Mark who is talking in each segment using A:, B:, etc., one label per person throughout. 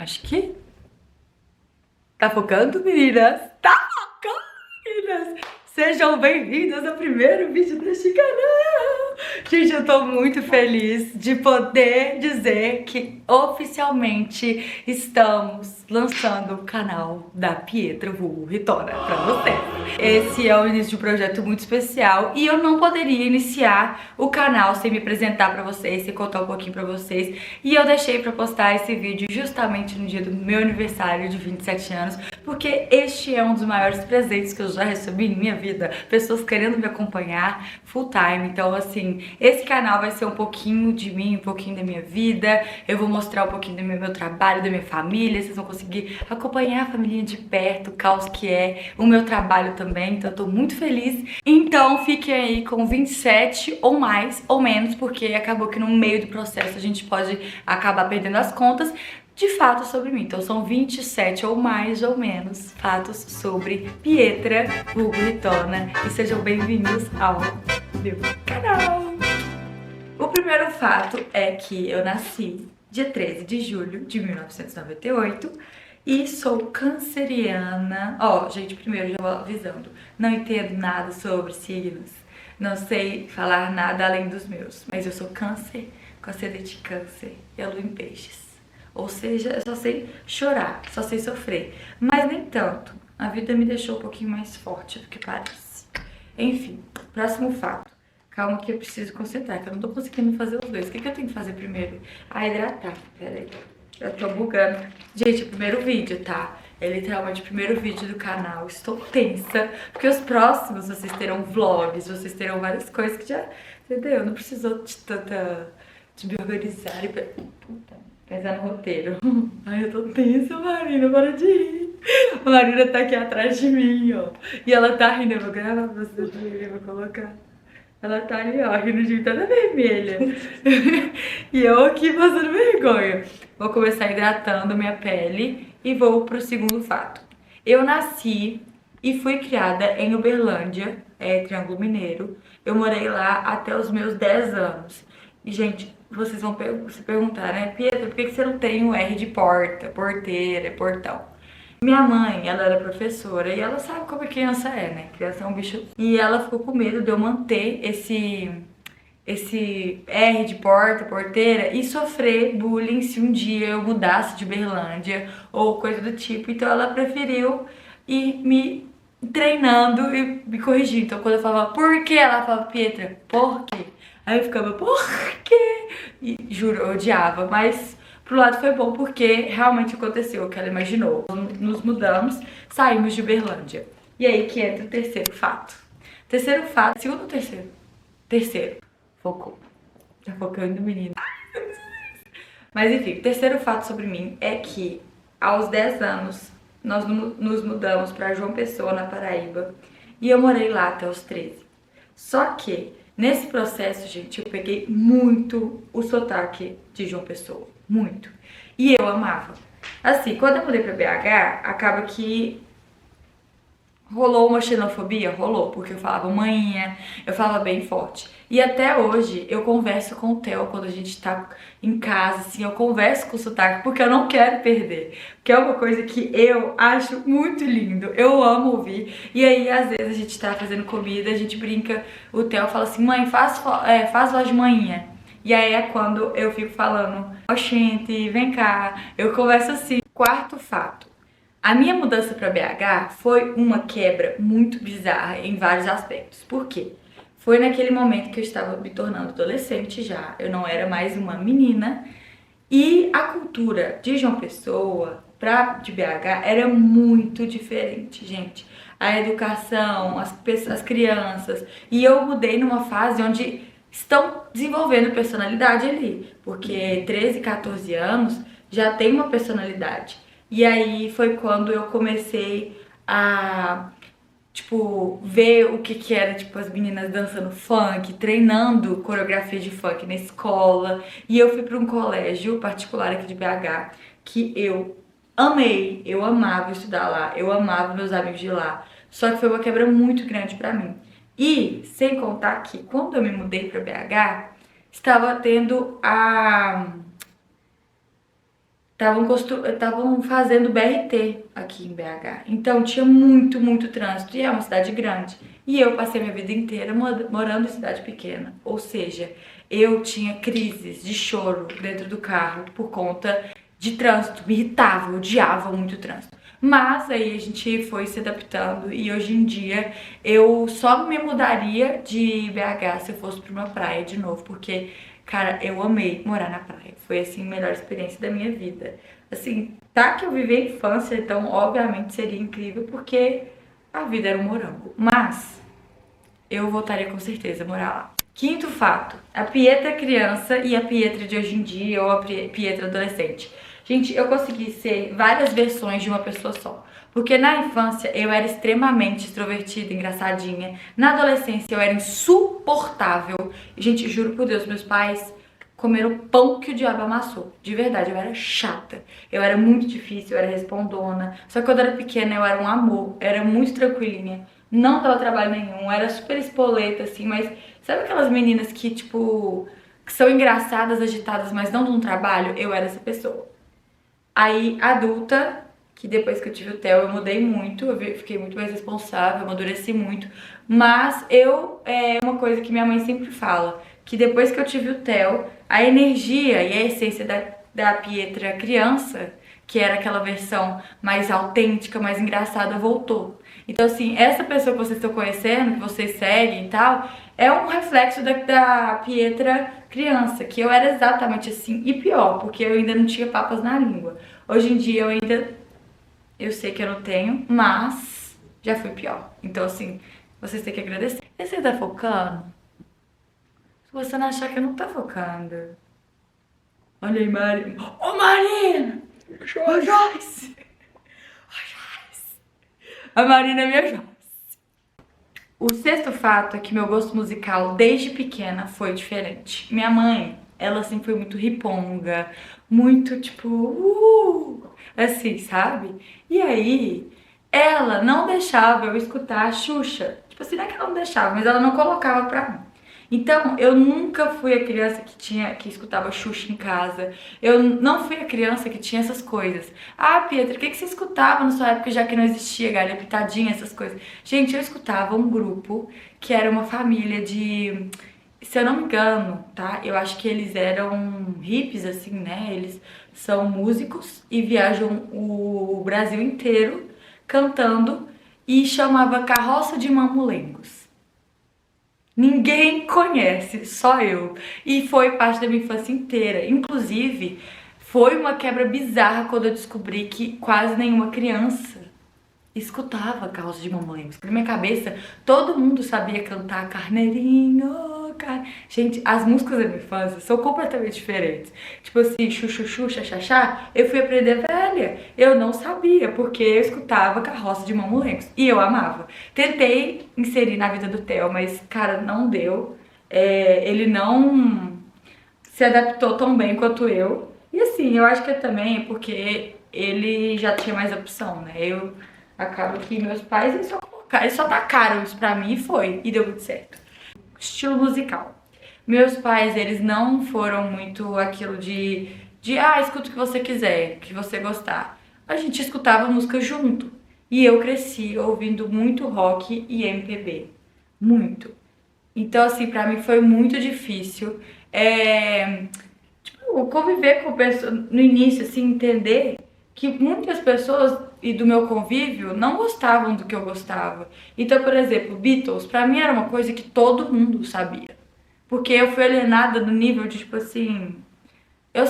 A: Acho que tá focando, meninas? Tá focando, meninas? Sejam bem-vindas ao primeiro vídeo deste canal. Gente, eu tô muito feliz de poder dizer que oficialmente estamos lançando o canal da Pietra vulgo Ritorna pra vocês. Esse é o início de um projeto muito especial e eu não poderia iniciar o canal sem me apresentar pra vocês, sem contar um pouquinho pra vocês. E eu deixei pra postar esse vídeo justamente no dia do meu aniversário de 27 anos, porque este é um dos maiores presentes que eu já recebi em minha vida. Pessoas querendo me acompanhar full time. Então, assim, esse canal vai ser um pouquinho de mim, um pouquinho da minha vida. Eu vou mostrar um pouquinho do meu trabalho, da minha família. Vocês vão conseguir acompanhar a família de perto, o caos que é o meu trabalho também. Então, eu tô muito feliz. Então, fiquem aí com 27 ou mais ou menos, porque acabou que no meio do processo a gente pode acabar perdendo as contas de fatos sobre mim. Então são 27 ou mais ou menos fatos sobre Pietra vulgo Ritorna. E sejam bem-vindos ao meu canal. O primeiro fato é que eu nasci dia 13 de julho de 1998 e sou canceriana. Ó, gente, primeiro já vou avisando, não entendo nada sobre signos, não sei falar nada além dos meus, mas eu sou câncer, com ascendente câncer e a lua em peixes. Ou seja, eu só sei chorar, só sei sofrer. Mas nem tanto. A vida me deixou um pouquinho mais forte do que parece. Enfim, próximo fato. Calma que eu preciso concentrar, que eu não tô conseguindo fazer os dois. O que eu tenho que fazer primeiro? Hidratar. Pera aí. Eu tô bugando. Gente, o primeiro vídeo, tá? É literalmente o primeiro vídeo do canal. Estou tensa. Porque os próximos vocês terão vlogs, vocês terão várias coisas que já... Entendeu? Não precisou de tanta... de me organizar e... Puta. Pensar no roteiro. Ai, eu tô tensa, Marina, para de rir. A Marina tá aqui atrás de mim, ó. E ela tá rindo, eu vou gravar pra vocês verem, vou colocar. Ela tá ali, ó, rindo de mim, toda vermelha. E eu aqui passando vergonha. Vou começar hidratando minha pele e vou pro segundo fato. Eu nasci e fui criada em Uberlândia, Triângulo Mineiro. Eu morei lá até os meus 10 anos. E, gente, vocês vão se perguntar, né? Pietra, por que você não tem um R de porta, porteira, portão? Minha mãe, ela era professora e ela sabe como a criança é, né? Criança é um bicho. E ela ficou com medo de eu manter esse R de porta, porteira e sofrer bullying se um dia eu mudasse de Berlândia ou coisa do tipo. Então ela preferiu ir me treinando e me corrigindo. Então quando eu falava por que, ela falava, Pietra, por quê? Aí eu ficava, por quê? E juro, eu odiava, mas pro lado foi bom porque realmente aconteceu o que ela imaginou. Nos mudamos, saímos de Uberlândia. E aí que entra o terceiro fato. Terceiro fato, segundo ou terceiro? Terceiro. Focou. Tá focando, menina. Mas enfim, o terceiro fato sobre mim é que aos 10 anos nós nos mudamos pra João Pessoa, na Paraíba. E eu morei lá até os 13. Só que nesse processo, gente, eu peguei muito o sotaque de João Pessoa, muito. E eu amava. Assim, quando eu mudei pra BH, acaba que rolou uma xenofobia, rolou, porque eu falava manhinha, eu falava bem forte. E até hoje eu converso com o Theo quando a gente tá em casa, assim, eu converso com o sotaque porque eu não quero perder. Que é uma coisa que eu acho muito lindo, eu amo ouvir. E aí, às vezes, a gente tá fazendo comida, a gente brinca, o Theo fala assim, mãe, faz voz de manhinha. E aí é quando eu fico falando, oxente, vem cá, eu converso assim. Quarto fato. A minha mudança para BH foi uma quebra muito bizarra em vários aspectos. Por quê? Foi naquele momento que eu estava me tornando adolescente já, eu não era mais uma menina, e a cultura de João Pessoa de BH era muito diferente, gente. A educação, as crianças, e eu mudei numa fase onde estão desenvolvendo personalidade ali, porque 13, 14 anos já tem uma personalidade. E aí foi quando eu comecei a, tipo, ver o que era, tipo, as meninas dançando funk, treinando coreografia de funk na escola. E eu fui para um colégio particular aqui de BH, que eu amei, eu amava estudar lá, eu amava meus amigos de lá. Só que foi uma quebra muito grande pra mim. E, sem contar que, quando eu me mudei pra BH, estava tendo estavam fazendo BRT aqui em BH. Então tinha muito trânsito. E é uma cidade grande. E eu passei minha vida inteira morando em cidade pequena. Ou seja, eu tinha crises de choro dentro do carro por conta de trânsito. Me irritava, eu odiava muito o trânsito. Mas aí a gente foi se adaptando e hoje em dia eu só me mudaria de BH se eu fosse pra uma praia de novo, porque, cara, eu amei morar na praia. Foi, assim, a melhor experiência da minha vida. Assim, tá que eu vivi a infância, então obviamente seria incrível, porque a vida era um morango. Mas eu voltaria com certeza a morar lá. Quinto fato, a Pietra criança e a Pietra de hoje em dia, ou a Pietra adolescente. Gente, eu consegui ser várias versões de uma pessoa só. Porque na infância eu era extremamente extrovertida, engraçadinha. Na adolescência eu era insuportável. Gente, juro por Deus, meus pais comeram pão que o diabo amassou. De verdade, eu era chata. Eu era muito difícil, eu era respondona. Só que quando eu era pequena eu era um amor, eu era muito tranquilinha. Não dava trabalho nenhum, era super espoleta, assim, mas sabe aquelas meninas que, tipo, que são engraçadas, agitadas, mas não dão trabalho? Eu era essa pessoa. Aí, adulta, que depois que eu tive o Theo, eu mudei muito, eu fiquei muito mais responsável, amadureci muito. Mas é uma coisa que minha mãe sempre fala, que depois que eu tive o Theo, a energia e a essência da Pietra criança, que era aquela versão mais autêntica, mais engraçada, voltou. Então, assim, essa pessoa que vocês estão conhecendo, que vocês seguem e tal, é um reflexo da Pietra criança, que eu era exatamente assim, e pior, porque eu ainda não tinha papas na língua. Hoje em dia eu sei que eu não tenho, mas já fui pior. Então, assim, vocês têm que agradecer. E você tá focando? Se você não achar que eu não tô focando. Olha aí, Marina. Ô, Marina! Ô, Joyce! Ô, Joyce! A Marina é minha Joyce. O sexto fato é que meu gosto musical desde pequena foi diferente. Minha mãe, ela sempre foi muito riponga, muito tipo, assim, sabe? E aí, ela não deixava eu escutar a Xuxa. Tipo assim, não é que ela não deixava, mas ela não colocava pra mim. Então, eu nunca fui a criança que escutava Xuxa em casa. Eu não fui a criança que tinha essas coisas. Ah, Pietra, o que você escutava na sua época, já que não existia Galinha Pitadinha, essas coisas? Gente, eu escutava um grupo que era uma família de... Se eu não me engano, tá? Eu acho que eles eram hippies, assim, né? Eles são músicos e viajam o Brasil inteiro cantando e chamava Carroça de Mamulengos. Ninguém conhece, só eu. E foi parte da minha infância inteira. Inclusive, foi uma quebra bizarra quando eu descobri que quase nenhuma criança escutava Carroça de Mamulengos. Na minha cabeça, todo mundo sabia cantar Carneirinho, Gente, as músicas da minha infância são completamente diferentes. Tipo assim, chuchuchu, xaxaxá, eu fui aprender velha. Eu não sabia, porque eu escutava Carroça de Mamulengos. E eu amava. Tentei inserir na vida do Theo, mas, cara, não deu. Ele não se adaptou tão bem quanto eu. E assim, eu acho que também é porque ele já tinha mais opção, né? Eu acabo que meus pais eles só tacaram isso pra mim e foi. E deu muito certo. Estilo musical. Meus pais, eles não foram muito aquilo escuta o que você quiser, que você gostar. A gente escutava música junto. E eu cresci ouvindo muito rock e MPB. Muito. Então, assim, pra mim foi muito difícil. Conviver com pessoas no início, assim, entender que muitas pessoas e do meu convívio não gostavam do que eu gostava. Então, por exemplo, Beatles, pra mim era uma coisa que todo mundo sabia. Porque eu fui alienada no nível de, tipo assim... Eu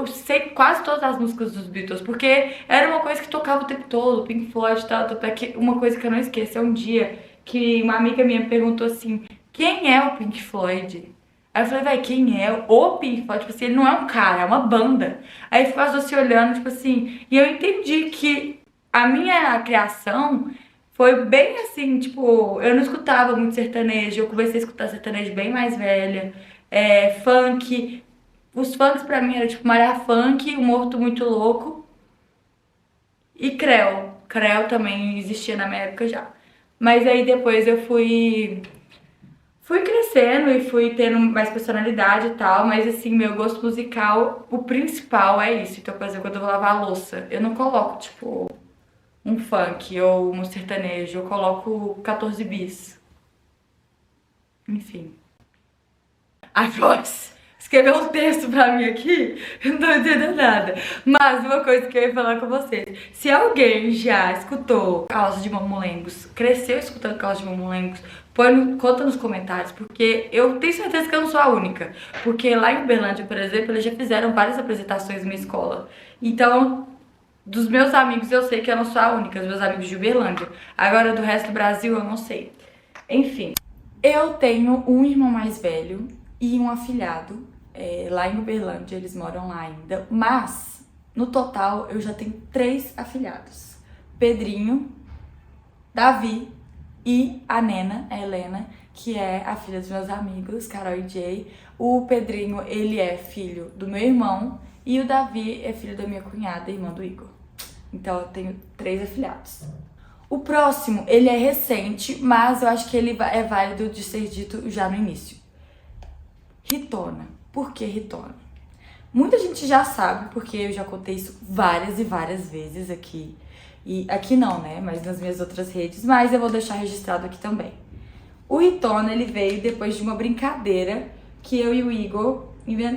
A: sei quase todas as músicas dos Beatles, porque era uma coisa que tocava o tempo todo, Pink Floyd e tal, até que uma coisa que eu não esqueço é um dia que uma amiga minha perguntou assim, quem é o Pink Floyd? Aí eu falei, vai, quem é o Pink Floyd? Tipo assim, ele não é um cara, é uma banda. Aí ficou as duas se olhando, tipo assim, e eu entendi que a minha criação foi bem assim, tipo, eu não escutava muito sertanejo, eu comecei a escutar sertanejo bem mais velha, funk. Os funks pra mim era tipo Malha Funk, o Morto Muito Louco e Creu. Creu também existia na minha época já. Mas aí depois eu Fui crescendo e fui tendo mais personalidade e tal, mas assim, meu gosto musical, o principal é isso. Então, por exemplo, quando eu vou lavar a louça, eu não coloco, tipo, um funk ou um sertanejo, eu coloco 14 bis. Enfim. A Joyce escreveu um texto pra mim aqui, eu não tô entendendo nada. Mas uma coisa que eu ia falar com vocês: se alguém já escutou Causa de Mamulengos, cresceu escutando Causa de Mamulengos, conta nos comentários, porque eu tenho certeza que eu não sou a única. Porque lá em Uberlândia, por exemplo, eles já fizeram várias apresentações na minha escola. Então, dos meus amigos eu sei que eu não sou a única, dos meus amigos de Uberlândia. Agora, do resto do Brasil, eu não sei. Enfim. Eu tenho um irmão mais velho e um afilhado, lá em Uberlândia, eles moram lá ainda, mas no total eu já tenho 3 afilhados: Pedrinho, Davi e a Nena, a Helena, que é a filha dos meus amigos, Carol e Jay. O Pedrinho, ele é filho do meu irmão e o Davi é filho da minha cunhada, irmã do Igor. Então eu tenho 3 afilhados. O próximo, ele é recente, mas eu acho que ele é válido de ser dito já no início. Ritona. Por que Ritona? Muita gente já sabe, porque eu já contei isso várias e várias vezes aqui. E aqui não, né? Mas nas minhas outras redes. Mas eu vou deixar registrado aqui também. O Ritona, ele veio depois de uma brincadeira que eu e o Igor...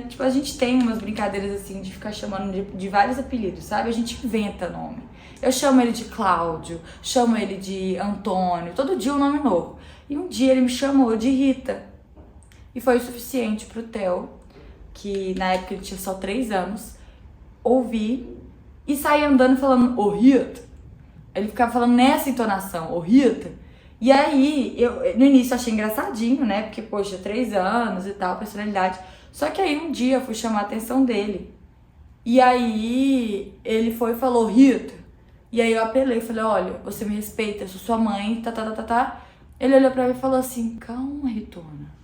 A: Tipo, a gente tem umas brincadeiras assim de ficar chamando de vários apelidos, sabe? A gente inventa nome. Eu chamo ele de Cláudio, chamo ele de Antônio, todo dia um nome novo. E um dia ele me chamou de Rita. E foi o suficiente pro Theo, que na época ele tinha só 3 anos, ouvir e sair andando falando, ô Rita. Ele ficava falando nessa entonação, ô Rita. E aí, eu no início achei engraçadinho, né? Porque, poxa, 3 anos e tal, personalidade. Só que aí um dia eu fui chamar a atenção dele. E aí ele foi e falou, Rita. E aí eu apelei, falei, olha, você me respeita, eu sou sua mãe, tá. Ele olhou pra mim e falou assim, calma, Ritona.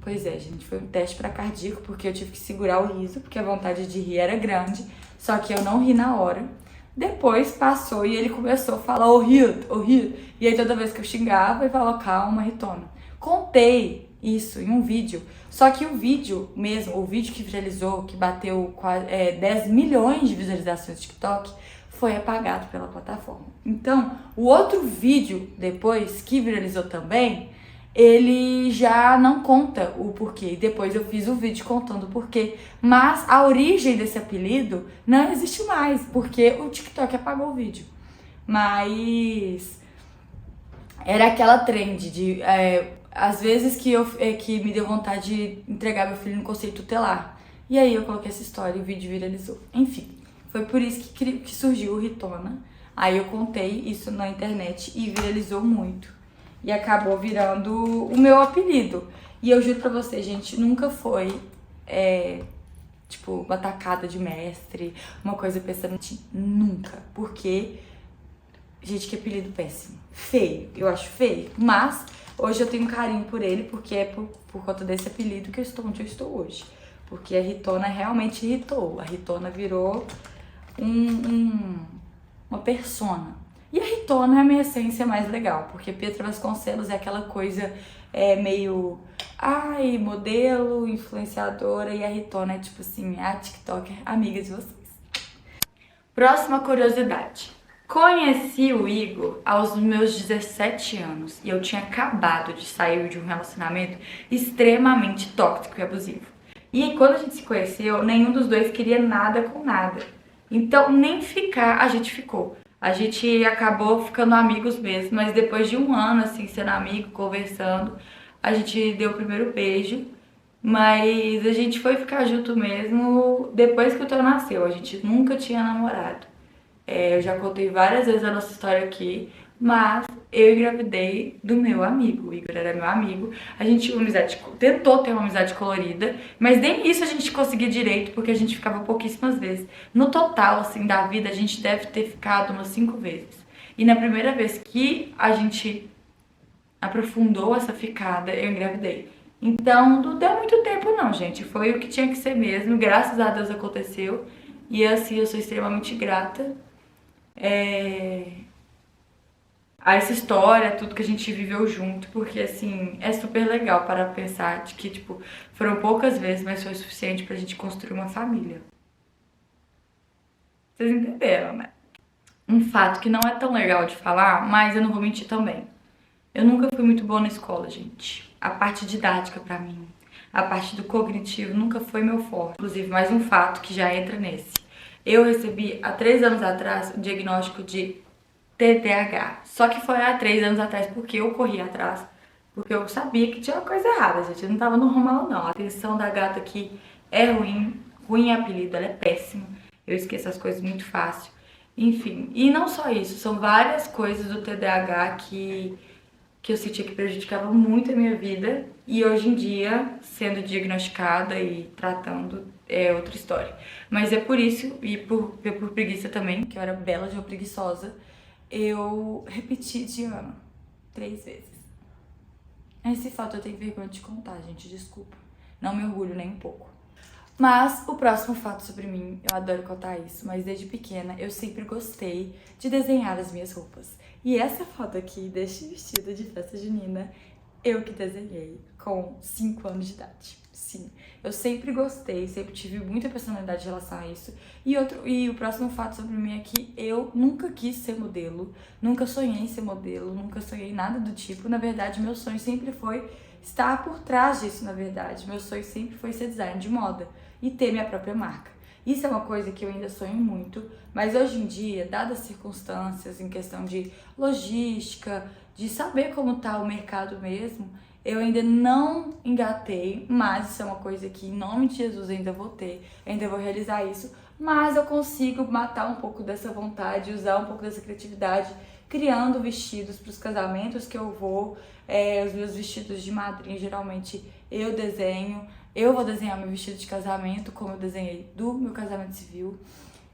A: Pois é, gente, foi um teste pra cardíaco, porque eu tive que segurar o riso, porque a vontade de rir era grande, só que eu não ri na hora. Depois passou e ele começou a falar, ô Rita. E aí toda vez que eu xingava, ele falou, calma, Ritona. Contei isso em um vídeo, só que o vídeo mesmo, o vídeo que viralizou, que bateu 10 milhões de visualizações no TikTok, foi apagado pela plataforma. Então, o outro vídeo depois, que viralizou também, ele já não conta o porquê. Depois eu fiz o vídeo contando o porquê. Mas a origem desse apelido não existe mais, porque o TikTok apagou o vídeo. Mas era aquela trend de... às vezes que me deu vontade de entregar meu filho no conselho tutelar. E aí eu coloquei essa história e o vídeo viralizou. Enfim, foi por isso que surgiu o Ritona. Aí eu contei isso na internet e viralizou muito. E acabou virando o meu apelido. E eu juro pra vocês, gente, nunca foi, tipo, uma tacada de mestre, uma coisa pensando... Nunca. Porque, gente, que apelido péssimo. Feio. Eu acho feio. Mas hoje eu tenho um carinho por ele, porque é por conta desse apelido que eu estou onde eu estou hoje. Porque a Ritona realmente irritou. A Ritona virou uma persona. E a Ritona é a minha essência mais legal, porque Pietra Vasconcelos é aquela coisa meio, modelo, influenciadora, e a Ritona é tipo assim, a TikToker amiga de vocês. Próxima curiosidade. Conheci o Igor aos meus 17 anos e eu tinha acabado de sair de um relacionamento extremamente tóxico e abusivo. E quando a gente se conheceu, nenhum dos dois queria nada com nada. Então, nem ficar a gente ficou. A gente acabou ficando amigos mesmo, mas depois de um ano, assim, sendo amigo, conversando, a gente deu o primeiro beijo. Mas a gente foi ficar junto mesmo depois que o Theo nasceu. A gente nunca tinha namorado. Eu já contei várias vezes a nossa história aqui, mas eu engravidei do meu amigo. O Igor era meu amigo. A gente tinha uma amizade, tentou ter uma amizade colorida, mas nem isso a gente conseguia direito, porque a gente ficava pouquíssimas vezes. No total, assim, da vida, a gente deve ter ficado umas 5 vezes. E na primeira vez que a gente aprofundou essa ficada, eu engravidei. Então, não deu muito tempo não, gente. Foi o que tinha que ser mesmo. Graças a Deus aconteceu. E assim, eu sou extremamente grata. a essa história, tudo que a gente viveu junto, porque assim, é super legal para pensar de que, tipo, foram poucas vezes, mas foi o suficiente pra gente construir uma família. Vocês entenderam, né? Um fato que não é tão legal de falar, mas eu não vou mentir também. Eu nunca fui muito boa na escola, gente. A parte didática pra mim, a parte do cognitivo nunca foi meu forte. Inclusive, mais um fato que já entra nesse. Eu recebi há 3 anos atrás o diagnóstico de TDAH. Só que foi há 3 anos atrás porque eu corri atrás. Porque eu sabia que tinha uma coisa errada, gente. Eu não tava normal, não. A atenção da gata aqui é ruim. Ruim é apelido, ela é péssima. Eu esqueço as coisas muito fácil. Enfim, e não só isso, são várias coisas do TDAH que eu sentia que prejudicava muito a minha vida. E hoje em dia, sendo diagnosticada e tratando, é outra história. Mas é por isso, e por preguiça também, que eu era bela de uma preguiçosa, eu repeti de ano 3 vezes. Esse fato eu tenho vergonha de contar, gente, desculpa. Não me orgulho nem um pouco. Mas o próximo fato sobre mim, eu adoro contar isso, mas desde pequena eu sempre gostei de desenhar as minhas roupas. E essa foto aqui deste vestido de festa junina, eu que desenhei com 5 anos de idade. Sim, eu sempre gostei, sempre tive muita personalidade em relação a isso. E o próximo fato sobre mim é que eu nunca quis ser modelo, nunca sonhei em ser modelo, nunca sonhei nada do tipo. Na verdade, meu sonho sempre foi estar por trás disso, na verdade. Meu sonho sempre foi ser designer de moda e ter minha própria marca. Isso é uma coisa que eu ainda sonho muito, mas hoje em dia, dadas as circunstâncias em questão de logística, de saber como tá o mercado mesmo, eu ainda não engatei, mas isso é uma coisa que em nome de Jesus ainda vou ter, ainda vou realizar isso, mas eu consigo matar um pouco dessa vontade, usar um pouco dessa criatividade, criando vestidos para os casamentos que eu vou, os meus vestidos de madrinha geralmente eu desenho. Eu vou desenhar meu vestido de casamento, como eu desenhei do meu casamento civil.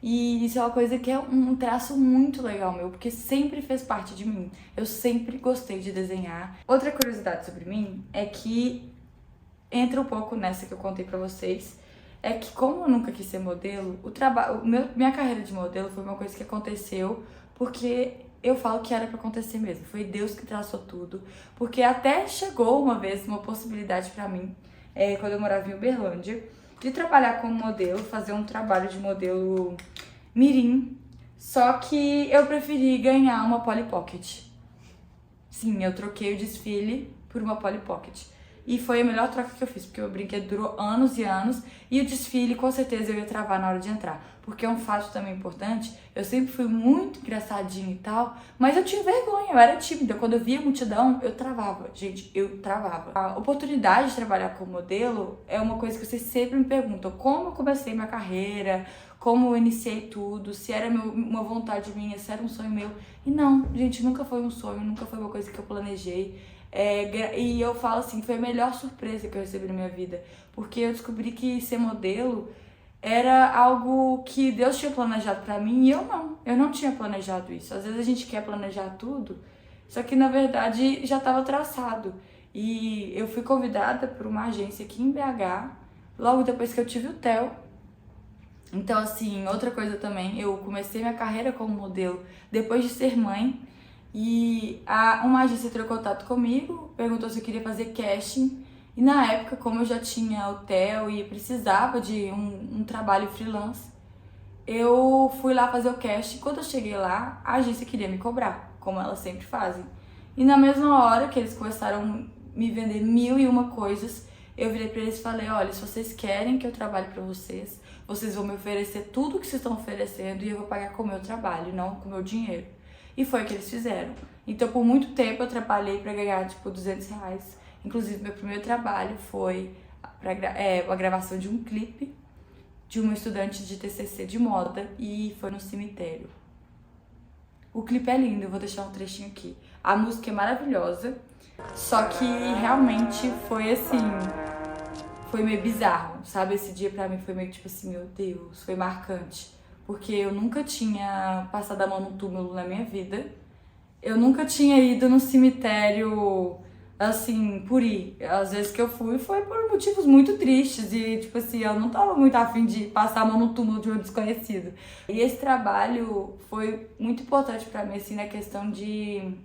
A: E isso é uma coisa que é um traço muito legal meu, porque sempre fez parte de mim. Eu sempre gostei de desenhar. Outra curiosidade sobre mim é que entra um pouco nessa que eu contei pra vocês. É que como eu nunca quis ser modelo, minha carreira de modelo foi uma coisa que aconteceu porque eu falo que era pra acontecer mesmo. Foi Deus que traçou tudo. Porque até chegou uma vez uma possibilidade pra mim, quando eu morava em Uberlândia, de trabalhar como modelo, fazer um trabalho de modelo mirim. Só que eu preferi ganhar uma Polly Pocket. Sim, eu troquei o desfile por uma Polly Pocket. E foi a melhor troca que eu fiz, porque o brinquedo durou anos e anos, e o desfile com certeza eu ia travar na hora de entrar. Porque é um fato também importante, eu sempre fui muito engraçadinha e tal, mas eu tinha vergonha, eu era tímida. Quando eu via multidão, eu travava. Gente, eu travava. A oportunidade de trabalhar como modelo é uma coisa que vocês sempre me perguntam. Como eu comecei minha carreira, como eu iniciei tudo, se era uma vontade minha, se era um sonho meu. E não, gente, nunca foi um sonho, nunca foi uma coisa que eu planejei. E eu falo assim, foi a melhor surpresa que eu recebi na minha vida, porque eu descobri que ser modelo era algo que Deus tinha planejado pra mim e eu não tinha planejado isso. Às vezes a gente quer planejar tudo, só que na verdade já estava traçado. E eu fui convidada por uma agência aqui em BH, logo depois que eu tive o Theo. Então assim, outra coisa também, eu comecei minha carreira como modelo depois de ser mãe. E uma agência entrou em contato comigo, perguntou se eu queria fazer casting. E na época, como eu já tinha hotel e precisava de um trabalho freelance, eu fui lá fazer o casting. Quando eu cheguei lá, a agência queria me cobrar, como elas sempre fazem. E na mesma hora que eles começaram a me vender 1001 coisas, eu virei pra eles e falei, olha, se vocês querem que eu trabalhe pra vocês, vocês vão me oferecer tudo o que vocês estão oferecendo e eu vou pagar com o meu trabalho, não com o meu dinheiro. E foi o que eles fizeram. Então, por muito tempo, eu trabalhei pra ganhar, tipo, R$ 200. Inclusive, meu primeiro trabalho foi a gravação de um clipe de uma estudante de TCC de moda e foi no cemitério. O clipe é lindo, eu vou deixar um trechinho aqui. A música é maravilhosa, só que realmente foi assim, foi meio bizarro, sabe? Esse dia pra mim foi meio tipo assim, meu Deus, foi marcante. Porque eu nunca tinha passado a mão no túmulo na minha vida. Eu nunca tinha ido no cemitério, assim, por ir. Às vezes que eu fui foi por motivos muito tristes e, tipo assim, eu não tava muito afim de passar a mão no túmulo de um desconhecido. E esse trabalho foi muito importante pra mim, assim, na questão de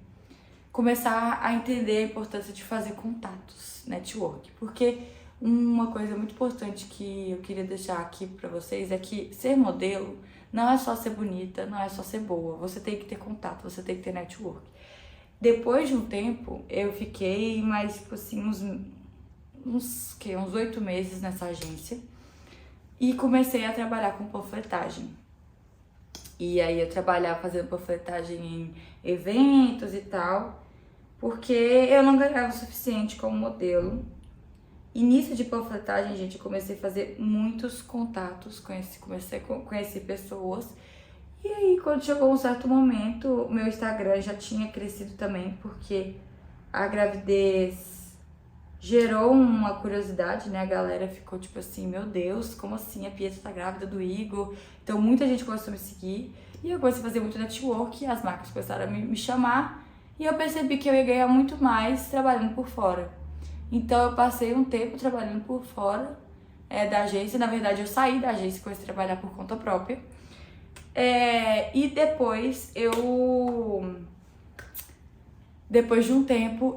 A: começar a entender a importância de fazer contatos, network. Porque uma coisa muito importante que eu queria deixar aqui pra vocês é que ser modelo não é só ser bonita, não é só ser boa. Você tem que ter contato, você tem que ter network. Depois de um tempo, eu fiquei mais, tipo assim, uns 8 meses nessa agência e comecei a trabalhar com panfletagem. E aí eu trabalhava fazendo panfletagem em eventos e tal, porque eu não ganhava o suficiente como modelo. E nisso de panfletagem, gente, eu comecei a fazer muitos contatos, comecei a conhecer pessoas. E aí, quando chegou um certo momento, meu Instagram já tinha crescido também, porque a gravidez gerou uma curiosidade, né? A galera ficou tipo assim, meu Deus, como assim? A Pietra tá grávida do Igor. Então muita gente começou a me seguir. E eu comecei a fazer muito network, as marcas começaram a me chamar. E eu percebi que eu ia ganhar muito mais trabalhando por fora. Então eu passei um tempo trabalhando por fora da agência. Na verdade, eu saí da agência e comecei a trabalhar por conta própria. E depois de um tempo,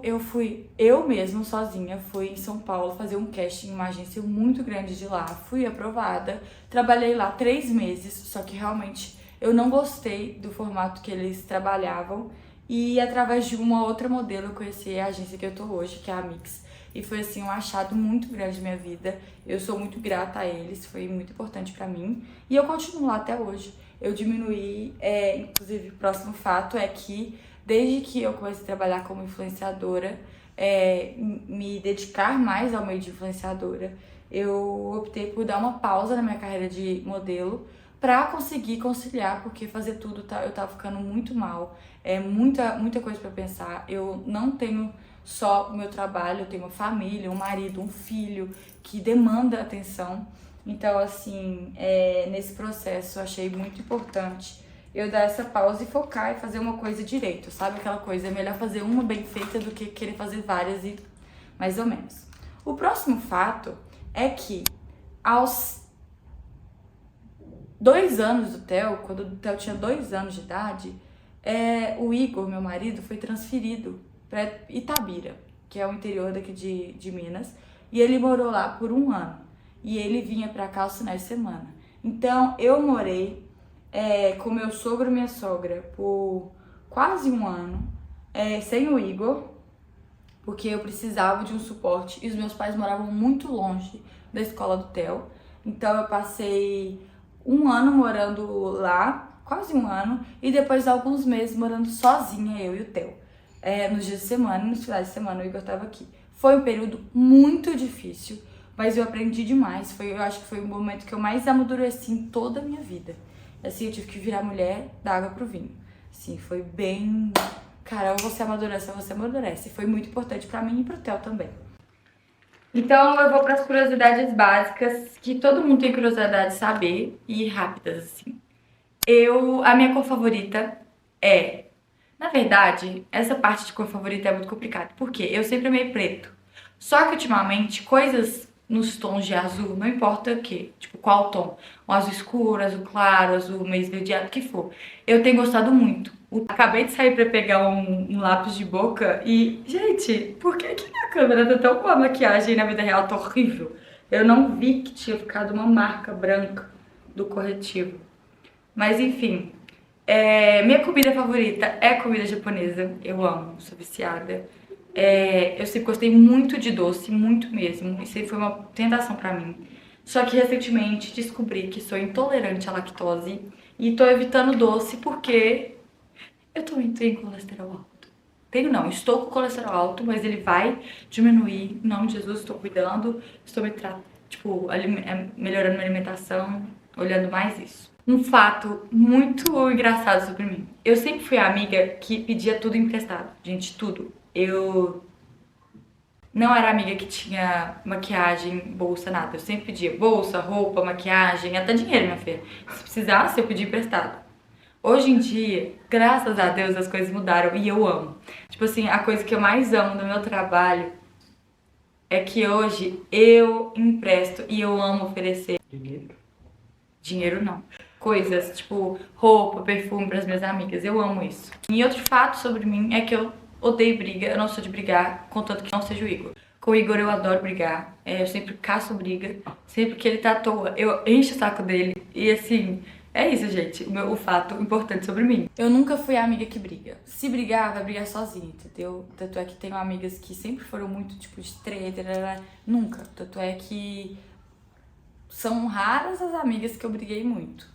A: eu mesma, sozinha, fui em São Paulo fazer um casting em uma agência muito grande de lá. Fui aprovada, trabalhei lá 3 meses, só que realmente eu não gostei do formato que eles trabalhavam. E através de uma outra modelo eu conheci a agência que eu tô hoje, que é a Mix. E foi assim um achado muito grande na minha vida. Eu sou muito grata a eles, foi muito importante pra mim. E eu continuo lá até hoje. Eu diminuí, inclusive o próximo fato é que desde que eu comecei a trabalhar como influenciadora, me dedicar mais ao meio de influenciadora, eu optei por dar uma pausa na minha carreira de modelo pra conseguir conciliar, porque fazer tudo eu tava ficando muito mal, muita coisa pra pensar. Eu não tenho só o meu trabalho, eu tenho uma família, um marido, um filho que demanda atenção. Então, assim, nesse processo eu achei muito importante eu dar essa pausa e focar e fazer uma coisa direito, sabe? Aquela coisa, é melhor fazer uma bem feita do que querer fazer várias e mais ou menos. O próximo fato é que aos 2 anos do Theo, quando o Theo tinha 2 anos de idade, o Igor, meu marido, foi transferido para Itabira, que é o interior daqui de Minas, e ele morou lá por 1 ano. E ele vinha pra cá aos finais de semana. Então, eu morei com meu sogro e minha sogra por quase 1 ano, sem o Igor, porque eu precisava de um suporte e os meus pais moravam muito longe da escola do Theo. Então, eu passei 1 ano morando lá, quase 1 ano, e depois alguns meses morando sozinha, eu e o Theo. Nos dias de semana e nos finais de semana o Igor estava aqui. Foi um período muito difícil, mas eu aprendi demais. Eu acho que foi o momento que eu mais amadureci em toda a minha vida. Assim, eu tive que virar mulher da água pro vinho. Assim, foi bem... Cara, ou você amadurece ou você amadurece. Foi muito importante pra mim e pro Theo também. Então, eu vou pras curiosidades básicas, que todo mundo tem curiosidade de saber, e rápidas, assim. A minha cor favorita é... Na verdade, essa parte de cor favorita é muito complicada, porque eu sempre amei preto. Só que, ultimamente, coisas nos tons de azul, não importa o que, tipo, qual tom, um azul escuro, azul claro, azul meio esverdeado, o que for, eu tenho gostado muito. Acabei de sair pra pegar um lápis de boca e, gente, por que que na câmera tá tão com a maquiagem e na vida real tá horrível? Eu não vi que tinha ficado uma marca branca do corretivo. Mas, enfim, minha comida favorita é comida japonesa, eu amo, sou viciada. Eu sempre gostei muito de doce, muito mesmo, e sempre foi uma tentação pra mim. Só que recentemente descobri que sou intolerante à lactose e tô evitando doce porque eu também tenho colesterol alto. Tenho não, estou com colesterol alto, mas ele vai diminuir. Em nome de Jesus, estou cuidando, estou melhorando minha alimentação, olhando mais isso. Um fato muito engraçado sobre mim. Eu sempre fui a amiga que pedia tudo emprestado. Gente, tudo. Eu não era amiga que tinha maquiagem, bolsa, nada. Eu sempre pedia bolsa, roupa, maquiagem, até dinheiro, minha filha. Se precisasse, eu pedia emprestado. Hoje em dia, graças a Deus, as coisas mudaram e eu amo. Tipo assim, a coisa que eu mais amo no meu trabalho é que hoje eu empresto e eu amo oferecer dinheiro. Dinheiro não. Coisas, tipo roupa, perfume para as minhas amigas. Eu amo isso. E outro fato sobre mim é que eu odeio briga, eu não sou de brigar, contanto que não seja o Igor. Com o Igor eu adoro brigar, eu sempre caço briga, sempre que ele tá à toa, eu encho o saco dele. E assim, é isso, gente, o fato importante sobre mim. Eu nunca fui a amiga que briga. Se brigar, vai brigar sozinha, entendeu? Tanto é que tenho amigas que sempre foram muito, tipo, de treta, nunca. Tanto é que são raras as amigas que eu briguei muito.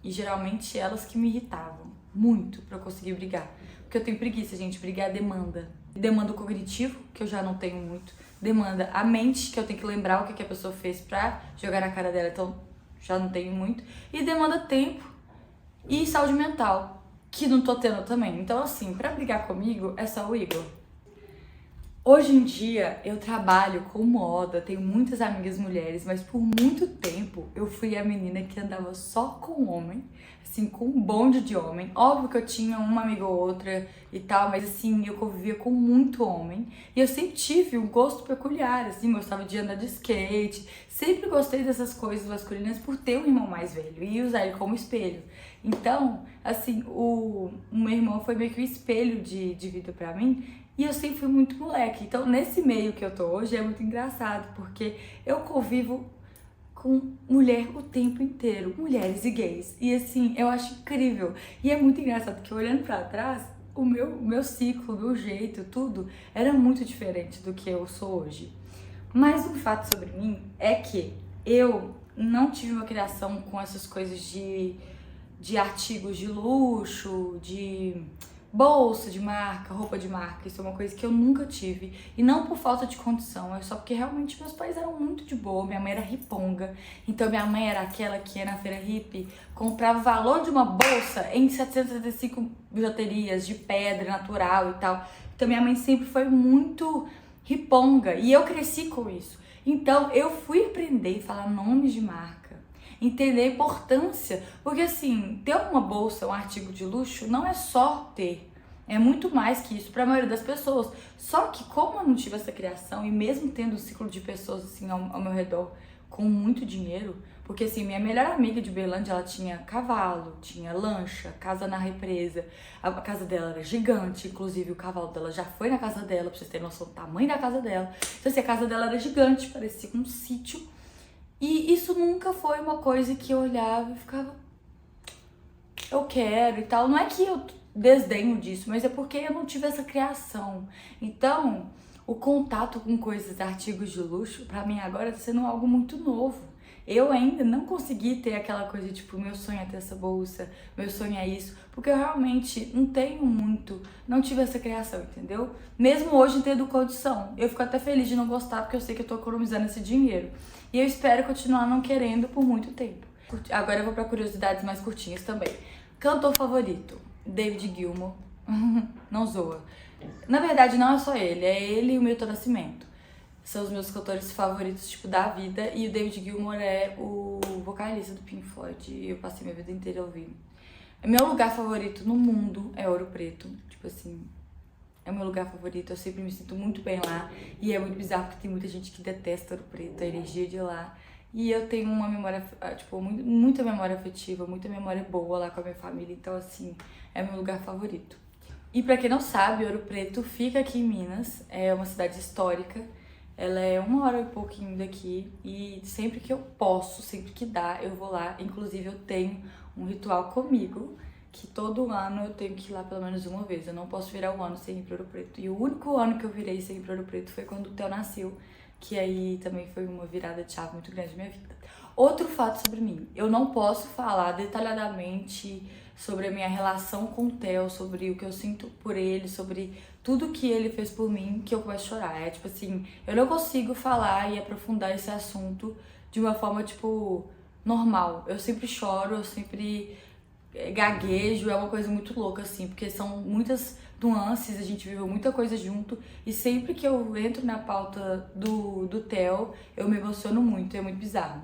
A: E geralmente elas que me irritavam muito pra eu conseguir brigar. Porque eu tenho preguiça, gente. Brigar demanda. Demanda o cognitivo, que eu já não tenho muito. Demanda a mente, que eu tenho que lembrar o que a pessoa fez pra jogar na cara dela. Então, já não tenho muito. E demanda tempo e saúde mental, que não tô tendo também. Então, assim, pra brigar comigo, é só o Igor. Hoje em dia eu trabalho com moda, tenho muitas amigas mulheres, mas por muito tempo eu fui a menina que andava só com homem, assim, com um bonde de homem. Óbvio que eu tinha uma amiga ou outra e tal, mas assim, eu convivia com muito homem. E eu sempre tive um gosto peculiar, assim, gostava de andar de skate, sempre gostei dessas coisas masculinas por ter um irmão mais velho e usar ele como espelho. Então, assim, o meu irmão foi meio que um espelho de vida pra mim. E eu sempre fui muito moleque. Então, nesse meio que eu tô hoje, é muito engraçado, porque eu convivo com mulher o tempo inteiro, mulheres e gays. E assim, eu acho incrível. E é muito engraçado, porque olhando pra trás, o meu ciclo, o meu jeito, tudo, era muito diferente do que eu sou hoje. Mas um fato sobre mim é que eu não tive uma criação com essas coisas de artigos de luxo, de bolsa de marca, roupa de marca. Isso é uma coisa que eu nunca tive. E não por falta de condição, é só porque realmente meus pais eram muito de boa. Minha mãe era riponga, então minha mãe era aquela que ia na feira hippie, comprava o valor de uma bolsa em 775 bijuterias de pedra natural e tal. Então minha mãe sempre foi muito riponga e eu cresci com isso. Então eu fui aprender a falar nomes de marca, entender a importância, porque assim, ter uma bolsa, um artigo de luxo, não é só ter, é muito mais que isso para a maioria das pessoas. Só que como eu não tive essa criação, e mesmo tendo um ciclo de pessoas assim ao meu redor com muito dinheiro, porque assim, minha melhor amiga de Berlândia, ela tinha cavalo, tinha lancha, casa na represa, a casa dela era gigante, inclusive o cavalo dela já foi na casa dela, pra vocês terem noção do tamanho da casa dela. Então assim, a casa dela era gigante, parecia um sítio. E isso nunca foi uma coisa que eu olhava e ficava, eu quero e tal. Não é que eu desdenho disso, mas é porque eu não tive essa criação. Então, o contato com coisas, artigos de luxo, pra mim agora tá sendo algo muito novo. Eu ainda não consegui ter aquela coisa, tipo, meu sonho é ter essa bolsa, meu sonho é isso, porque eu realmente não tenho muito, não tive essa criação, entendeu? Mesmo hoje tendo condição, eu fico até feliz de não gostar, porque eu sei que eu tô economizando esse dinheiro. E eu espero continuar não querendo por muito tempo. Agora eu vou pra curiosidades mais curtinhas também. Cantor favorito, David Gilmour. Não zoa. Na verdade, não é só ele, é ele e o Milton Nascimento. São os meus cantores favoritos, tipo, da vida. E o David Gilmour é o vocalista do Pink Floyd. E eu passei minha vida inteira ouvindo. Meu lugar favorito no mundo é Ouro Preto. Tipo assim, é o meu lugar favorito. Eu sempre me sinto muito bem lá. E é muito bizarro porque tem muita gente que detesta Ouro Preto, a energia de lá. E eu tenho uma memória, tipo, muita memória afetiva, muita memória boa lá com a minha família. Então, assim, é o meu lugar favorito. E pra quem não sabe, Ouro Preto fica aqui em Minas. É uma cidade histórica. Ela é 1 hora e pouquinho daqui e sempre que eu posso, sempre que dá, eu vou lá. Inclusive eu tenho um ritual comigo, que todo ano eu tenho que ir lá pelo menos uma vez. Eu não posso virar um ano sem ir para Ouro Preto. E o único ano que eu virei sem ir para Ouro Preto foi quando o Theo nasceu, que aí também foi uma virada de chave muito grande na minha vida. Outro fato sobre mim, eu não posso falar detalhadamente sobre a minha relação com o Theo, sobre o que eu sinto por ele, sobre tudo que ele fez por mim, que eu começo a chorar. É tipo assim, eu não consigo falar e aprofundar esse assunto de uma forma, tipo, normal. Eu sempre choro, eu sempre gaguejo, é uma coisa muito louca, assim, porque são muitas nuances, a gente viveu muita coisa junto, e sempre que eu entro na pauta do Theo, eu me emociono muito, é muito bizarro.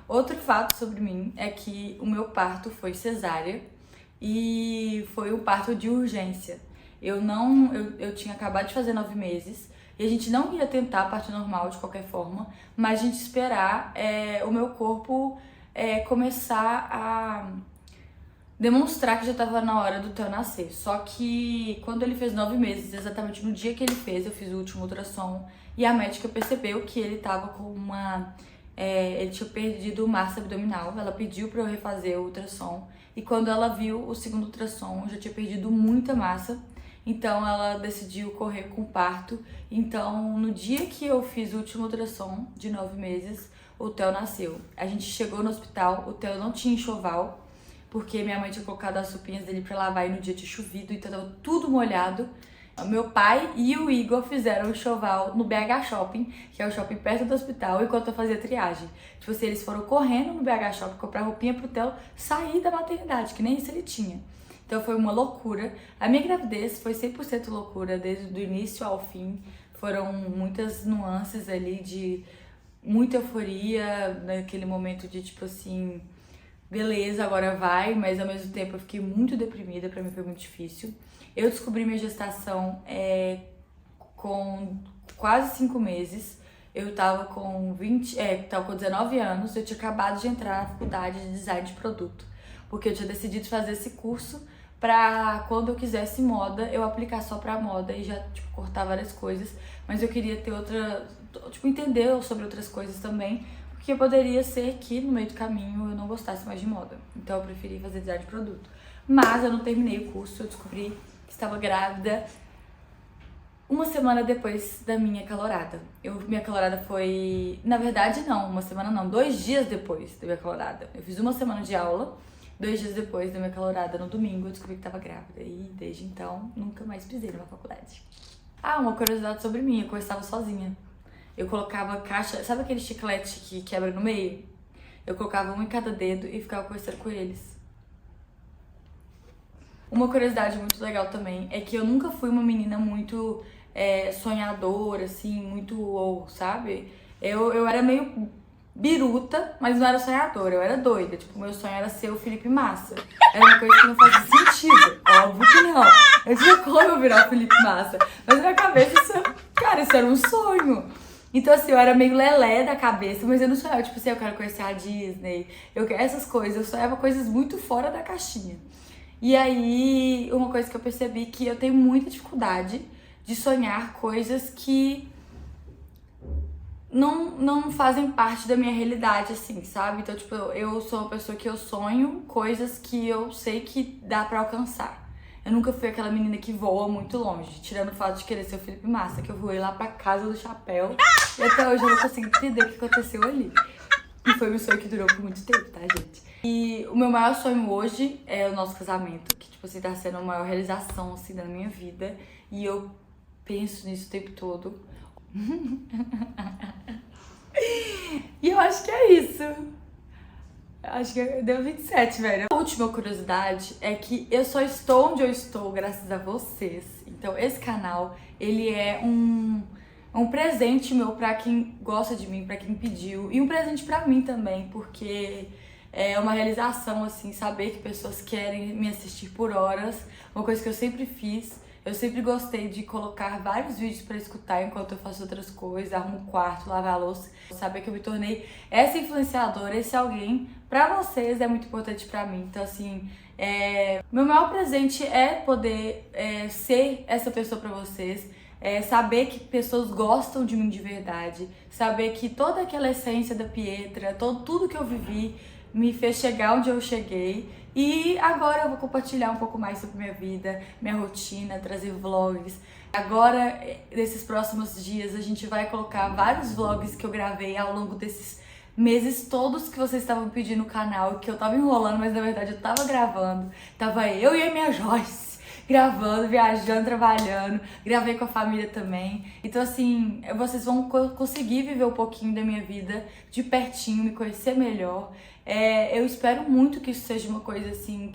A: Outro fato sobre mim é que o meu parto foi cesárea, e foi um parto de urgência. Eu tinha acabado de fazer 9 meses e a gente não ia tentar parto normal de qualquer forma, mas a gente esperar o meu corpo começar
B: demonstrar que já tava na hora do Theo nascer. Só que quando ele fez 9 meses, exatamente no dia que ele fez, eu fiz o último ultrassom e a médica percebeu que ele tava com uma... ele tinha perdido massa abdominal. Ela pediu pra eu refazer o ultrassom e quando ela viu o segundo ultrassom, eu já tinha perdido muita massa. Então ela decidiu correr com o parto. Então no dia que eu fiz o último ultrassom de 9 meses, o Theo nasceu. A gente chegou no hospital, o Theo não tinha enxoval, porque minha mãe tinha colocado as roupinhas dele pra lavar e no dia tinha chovido, então tava tudo molhado. Meu pai e o Igor fizeram o enxoval no BH Shopping, que é o shopping perto do hospital, enquanto eu fazia triagem. Tipo assim, eles foram correndo no BH Shopping comprar roupinha pro Theo sair da maternidade, que nem isso ele tinha. Então foi uma loucura. A minha gravidez foi 100% loucura, desde o início ao fim. Foram muitas nuances ali de muita euforia, naquele momento de tipo assim, beleza, agora vai, mas ao mesmo tempo eu fiquei muito deprimida, pra mim foi muito difícil. Eu descobri minha gestação com quase 5 meses. Eu tava com 19 anos, eu tinha acabado de entrar na faculdade de design de produto, porque eu tinha decidido fazer esse curso pra quando eu quisesse moda, eu aplicar só pra moda e já, tipo, cortar várias coisas, mas eu queria ter entender sobre outras coisas também, porque poderia ser que no meio do caminho eu não gostasse mais de moda, então eu preferi fazer design de produto. Mas eu não terminei o curso, eu descobri que estava grávida uma semana depois da minha calorada. Minha calorada foi... Na verdade, não, uma semana não, 2 dias depois da minha calorada. Eu fiz uma semana de aula, 2 dias depois da minha calorada, no domingo, eu descobri que estava grávida. E desde então, nunca mais pisei numa faculdade. Ah, uma curiosidade sobre mim, eu conversava sozinha. Eu colocava caixa... Sabe aquele chiclete que quebra no meio? Eu colocava um em cada dedo e ficava conversando com eles. Uma curiosidade muito legal também é que eu nunca fui uma menina muito sonhadora, assim, muito sabe? Eu era meio biruta, mas não era sonhadora, eu era doida. Tipo, meu sonho era ser o Felipe Massa. Era uma coisa que não fazia sentido. Óbvio que não. Eu tinha como eu virar o Felipe Massa. Mas na minha cabeça, isso era um sonho. Então, assim, eu era meio lelé da cabeça, mas eu não sonhava, tipo assim, eu quero conhecer a Disney, essas coisas. Eu sonhava coisas muito fora da caixinha. E aí, uma coisa que eu percebi que eu tenho muita dificuldade de sonhar coisas que não fazem parte da minha realidade, assim, sabe? Então, tipo, eu sou uma pessoa que eu sonho coisas que eu sei que dá pra alcançar. Eu nunca fui aquela menina que voa muito longe, tirando o fato de querer ser o Felipe Massa, que eu voei lá pra casa do chapéu e até hoje eu não consigo entender o que aconteceu ali. E foi um sonho que durou por muito tempo, tá, gente? E o meu maior sonho hoje é o nosso casamento, que, tipo assim, tá sendo a maior realização, assim, da minha vida. E eu penso nisso o tempo todo. E eu acho que é isso. Acho que deu 27, velho. A última curiosidade é que eu só estou onde eu estou graças a vocês. Então, esse canal, ele é um presente meu pra quem gosta de mim, pra quem pediu. E um presente pra mim também, porque é uma realização, assim, saber que pessoas querem me assistir por horas. Uma coisa que eu sempre fiz. Eu sempre gostei de colocar vários vídeos pra escutar enquanto eu faço outras coisas, arrumo o quarto, lavo a louça. Saber que eu me tornei essa influenciadora, esse alguém, pra vocês é muito importante pra mim. Então, assim, meu maior presente é poder ser essa pessoa pra vocês. Saber que pessoas gostam de mim de verdade. Saber que toda aquela essência da Pietra, tudo que eu vivi, me fez chegar onde eu cheguei. E agora eu vou compartilhar um pouco mais sobre minha vida, minha rotina, trazer vlogs. Agora, nesses próximos dias, a gente vai colocar vários vlogs que eu gravei ao longo desses meses todos que vocês estavam pedindo no canal, que eu tava enrolando, mas na verdade eu tava gravando. Tava eu e a minha Joyce gravando, viajando, trabalhando, gravei com a família também. Então, assim, vocês vão conseguir viver um pouquinho da minha vida de pertinho, me conhecer melhor. Eu espero muito que isso seja uma coisa, assim,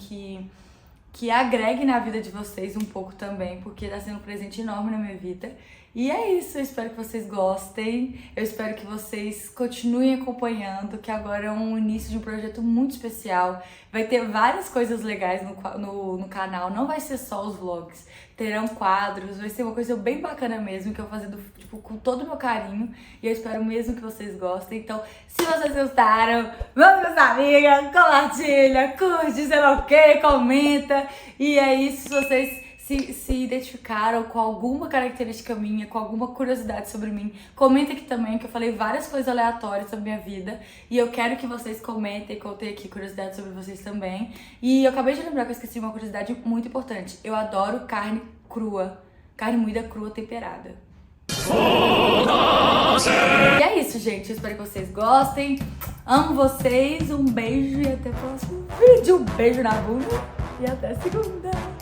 B: que agregue na vida de vocês um pouco também, porque tá sendo um presente enorme na minha vida. E é isso, eu espero que vocês gostem, eu espero que vocês continuem acompanhando, que agora é um início de um projeto muito especial. Vai ter várias coisas legais no canal, não vai ser só os vlogs, terão quadros, vai ser uma coisa bem bacana mesmo, que eu vou fazer tipo, com todo o meu carinho, e eu espero mesmo que vocês gostem. Então, se vocês gostaram, manda pras amigas, compartilha, curte, sei lá o que, comenta, e é isso. Se vocês se identificaram com alguma característica minha, com alguma curiosidade sobre mim, comenta aqui também, que eu falei várias coisas aleatórias sobre minha vida, e eu quero que vocês comentem, contei aqui curiosidades sobre vocês também. E eu acabei de lembrar que eu esqueci uma curiosidade muito importante: eu adoro carne crua, carne moída crua temperada. E é isso, gente, eu espero que vocês gostem, amo vocês, um beijo e até o próximo vídeo. Um beijo na bunda e até segunda.